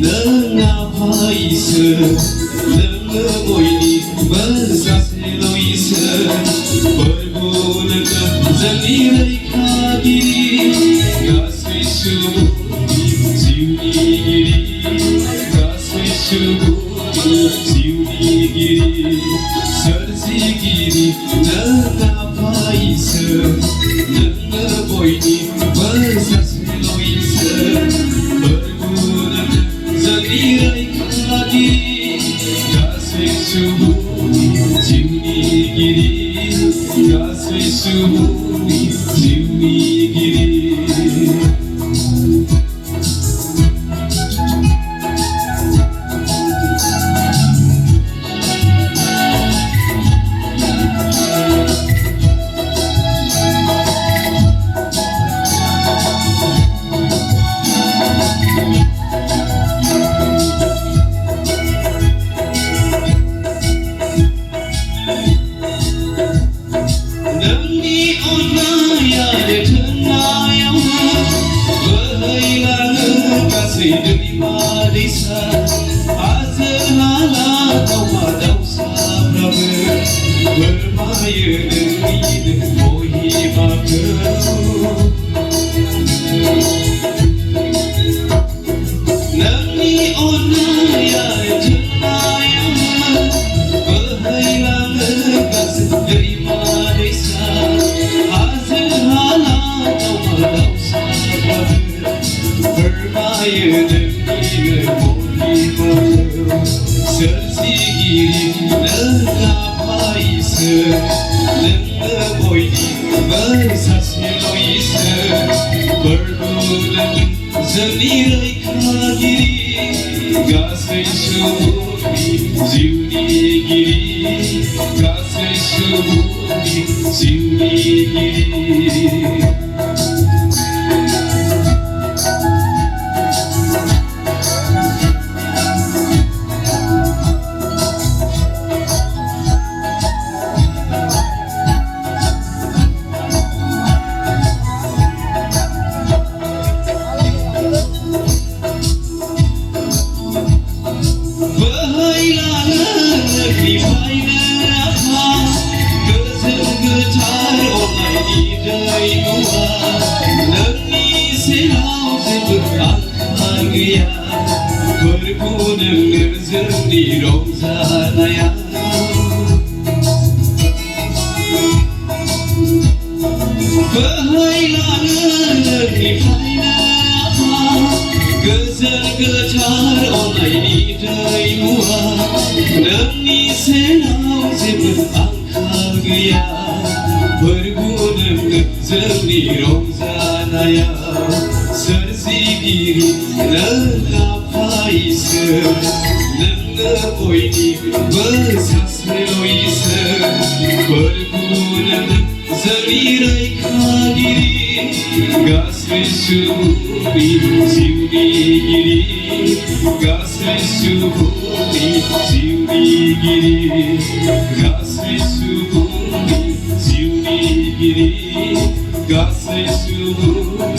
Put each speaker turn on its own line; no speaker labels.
nâng apa isa nâng ngồi đi bơ sa se lo isa berbulan zani rai kagi kasih subuh siuni giri kasih subuh siuni giri sersi giri nâng apa isa nâng boy ni bơ sa se lo isa berbulan zani rai kagi kasih subuh siuni giri kasih subuh siuni giri. Dari desa azhala tawa dausa prabe bermaya dengan mohi maka nani ona ya jenaya berhilang kasih dari desa azhala tawa dausa prabe bermaya dengan mohi maka sersi giri nengapa isa nengah boy di bersas lo isa berbulan zanirai kagiri kasih subuh siuni giri kasih subuh siuni giri. Berbulan di rozanaya Berhilangan di faina Gezer gecar oleh di dai mua Nani selau zibur angkal gaya Berbulan di rozanaya Sersi diri nengapa isa nengah boy ni bersas lo isa berbulan zanirai kagiri kasih subuh siuni giri kasih subuh siuni giri kasih subuh siuni giri kasih subuh